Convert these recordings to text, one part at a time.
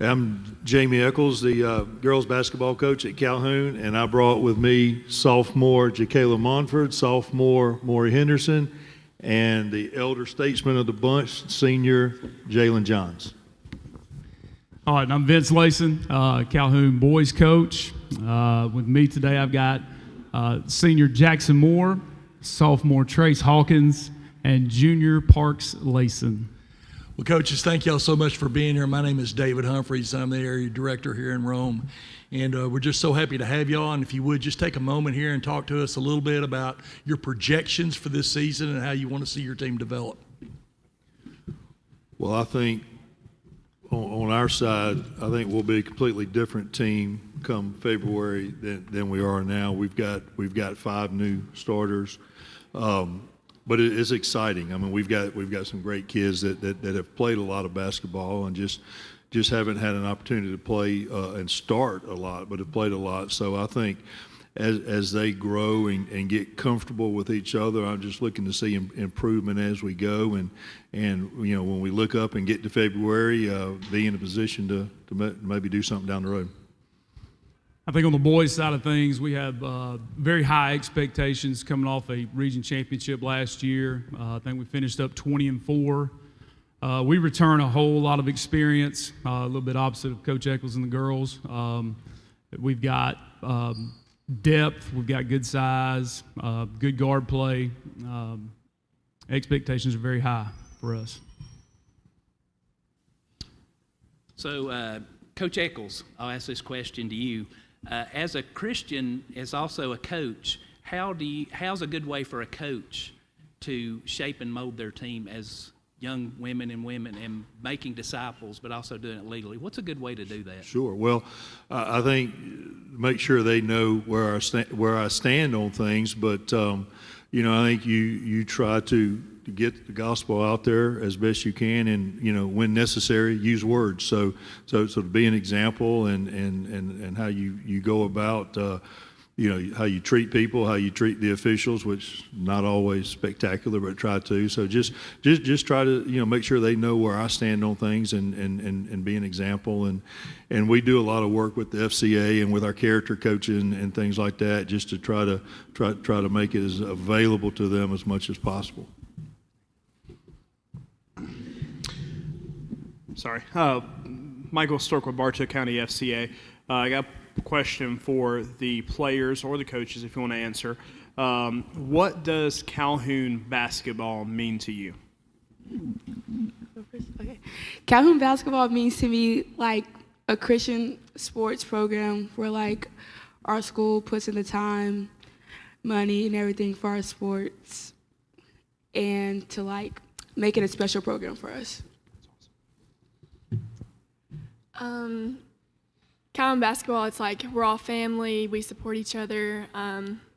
I'm Jamie Eccles, the girls basketball coach at Calhoun, and I brought with me sophomore Jacayla Monford, sophomore Maury Henderson, and the elder statesman of the bunch, senior Jalen Johns. All right, I'm Vince Layson, Calhoun boys coach. With me today, I've got senior Jackson Moore, sophomore Trace Hawkins, and junior Parks Layson. Well, coaches, thank y'all so much for being here. My name is David Humphreys. I'm the area director here in Rome. And we're just so happy to have y'all. And if you would, just take a moment here and talk to us a little bit about your projections for this season and how you want to see your team develop. Well, I think on our side, I think we'll be a completely different team come February than we are now. We've got 5 new starters. But it is exciting. I mean, we've got some great kids that have played a lot of basketball and just haven't had an opportunity to play and start a lot, but have played a lot. So I think as they grow and get comfortable with each other, I'm just looking to see improvement as we go. And you know, when we look up and get to February, be in a position to maybe do something down the road. I think on the boys' side of things, we have very high expectations coming off a region championship last year. I think we finished up 20-4. We return a whole lot of experience, a little bit opposite of Coach Eccles and the girls. We've got depth, we've got good size, good guard play. Expectations are very high for us. So, Coach Eccles, I'll ask this question to you. As a Christian, as also a coach, how's a good way for a coach to shape and mold their team as young women and making disciples, but also doing it legally? What's a good way to do that? Sure. Well, I think make sure they know where I stand on things, but you know, I think you try to get the gospel out there as best you can, and you know, when necessary, use words. So to be an example and how you go about you know, how you treat people, how you treat the officials, which not always spectacular, but try to. So just try to, you know, make sure they know where I stand on things and be an example. And we do a lot of work with the FCA and with our character coaching and things like that, just to try to make it as available to them as much as possible. Sorry. Michael Stork with Bartow County FCA. I got a question for the players or the coaches if you want to answer. What does Calhoun basketball mean to you? Okay. Calhoun basketball means to me like a Christian sports program where like our school puts in the time, money, and everything for our sports, and to like make it a special program for us. Calhoun basketball, it's like we're all family, we support each other,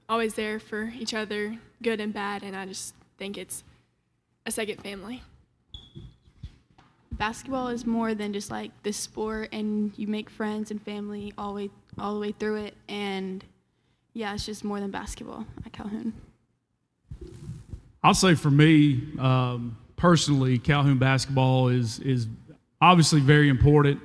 always there for each other, good and bad, and I just think it's a second family. Basketball is more than just like this sport, and you make friends and family all the way through it, and yeah, it's just more than basketball at Calhoun. I'll say for me, personally, Calhoun basketball is obviously very important.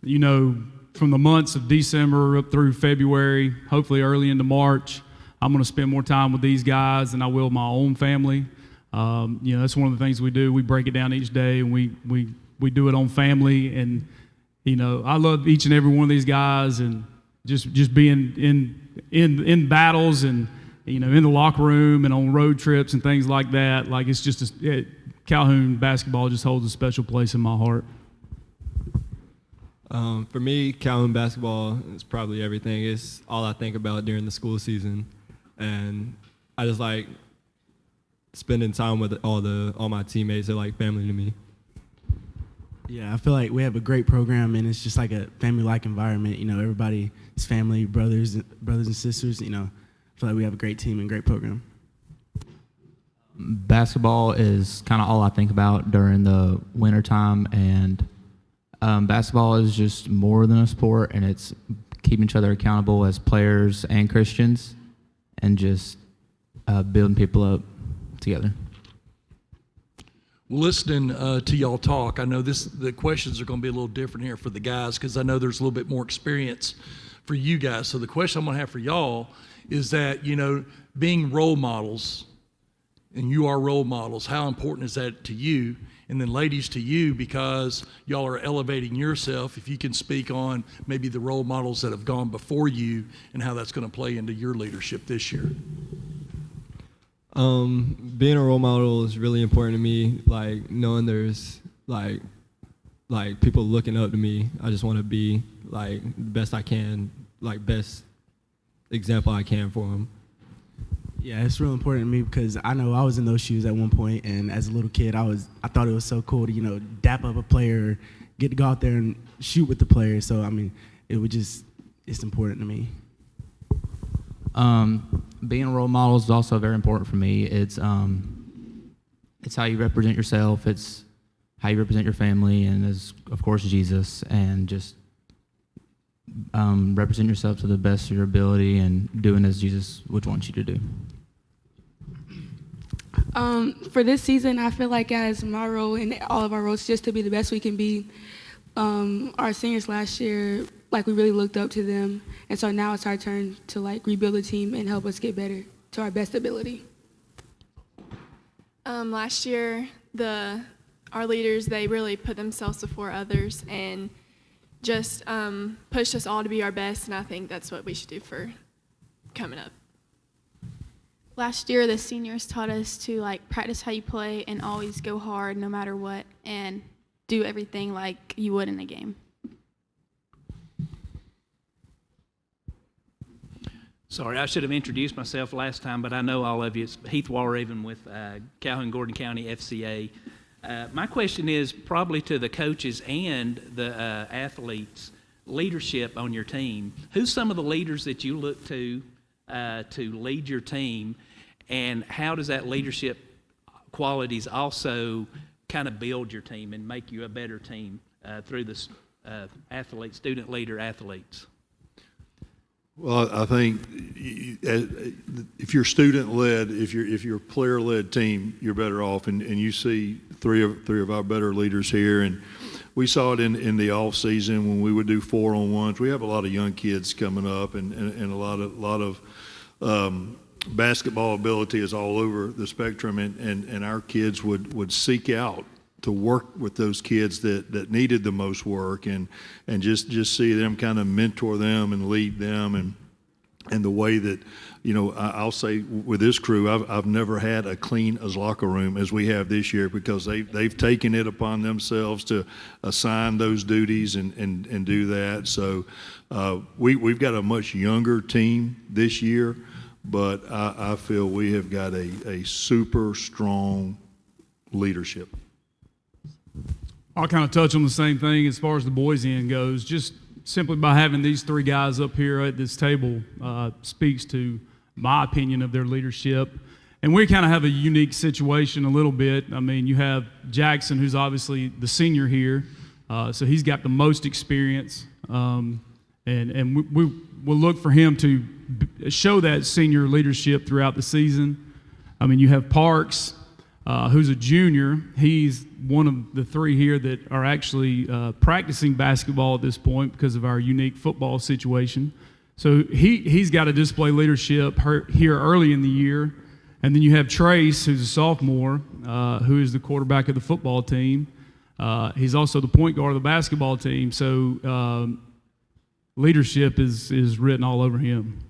You know, from the months of December up through February, hopefully early into March, I'm going to spend more time with these guys than I will my own family. You know, that's one of the things we do. We break it down each day, and we do it on family. And, you know, I love each and every one of these guys, and just being in battles and, you know, in the locker room and on road trips and things like that. Like, it's just Calhoun basketball just holds a special place in my heart. For me, Calhoun basketball is probably everything. It's all I think about during the school season, and I just like spending time with all my teammates. They're like family to me. Yeah, I feel like we have a great program, and it's just like a family-like environment. You know, everybody is family, brothers and sisters. You know, I feel like we have a great team and great program. Basketball is kind of all I think about during the wintertime, and basketball is just more than a sport, and it's keeping each other accountable as players and Christians, and just building people up together. Well, listening to y'all talk, I know the questions are going to be a little different here for the guys because I know there's a little bit more experience for you guys. So the question I'm going to have for y'all is that, being role models, and you are role models, how important is that to you? And then ladies, to you, because y'all are elevating yourself, if you can speak on maybe the role models that have gone before you and how that's going to play into your leadership this year. Being a role model is really important to me. Like knowing there's like people looking up to me. I just want to be like the best I can, like best example I can for them. Yeah, it's real important to me because I know I was in those shoes at one point, and as a little kid, I thought it was so cool to dap up a player, get to go out there and shoot with the player. So I mean, it's important to me. Being a role model is also very important for me. It's how you represent yourself. It's how you represent your family, and as of course Jesus, and just represent yourself to the best of your ability and doing as Jesus would want you to do. For this season, I feel like as my role and all of our roles, just to be the best we can be. Our seniors last year, we really looked up to them, and so now it's our turn to rebuild the team and help us get better to our best ability. Last year, our leaders, they really put themselves before others and just pushed us all to be our best, and I think that's what we should do for coming up. Last year, the seniors taught us to practice how you play and always go hard no matter what, and do everything like you would in a game. Sorry, I should have introduced myself last time, but I know all of you. It's Heath Walraven with Calhoun Gordon County FCA. My question is probably to the coaches and the athletes, leadership on your team. Who's some of the leaders that you look to lead your team, and how does that leadership qualities also kind of build your team and make you a better team through this student leader athletes? Well, I think if you're student-led, if you're a player-led team, you're better off. And you see three of our better leaders here, and we saw it in the off season when we would do 4-on-1s. We have a lot of young kids coming up, and a lot of basketball ability is all over the spectrum, and our kids would seek out to work with those kids that needed the most work, and just see them kind of mentor them and lead them, and the way that, I'll say with this crew, I've never had a clean as locker room as we have this year, because they've taken it upon themselves to assign those duties and do that. So we've got a much younger team this year, but I feel we have got a super strong leadership. I'll kind of touch on the same thing as far as the boys' end goes. Just simply by having these three guys up here at this table speaks to my opinion of their leadership. And we kind of have a unique situation a little bit. I mean, you have Jackson, who's obviously the senior here, so he's got the most experience, and we will look for him to show that senior leadership throughout the season. I mean, you have Parks, who's a junior. He's one of the three here that are actually practicing basketball at this point because of our unique football situation. So he's got to display leadership here early in the year. And then you have Trace, who's a sophomore, who is the quarterback of the football team. He's also the point guard of the basketball team. So leadership is written all over him.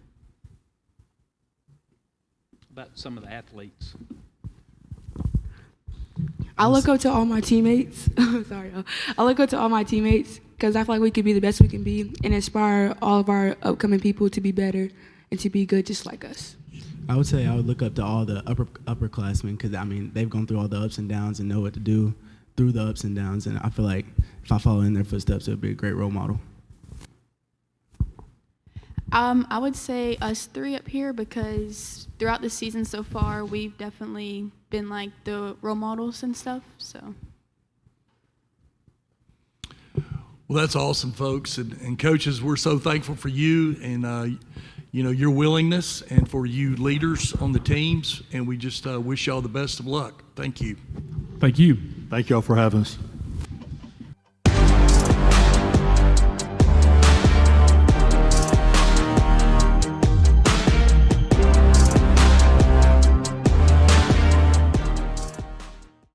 About some of the athletes. I look up to all my teammates. Sorry, I look up to all my teammates because I feel like we could be the best we can be and inspire all of our upcoming people to be better and to be good just like us. I would say I would look up to all the upperclassmen because, I mean, they've gone through all the ups and downs and know what to do through the ups and downs. And I feel like if I follow in their footsteps, it would be a great role model. I would say us three up here because throughout the season so far, we've definitely been like the role models and stuff. So. Well, that's awesome, folks. And coaches, we're so thankful for you and, your willingness and for you leaders on the teams. And we just wish y'all the best of luck. Thank you. Thank you. Thank y'all for having us.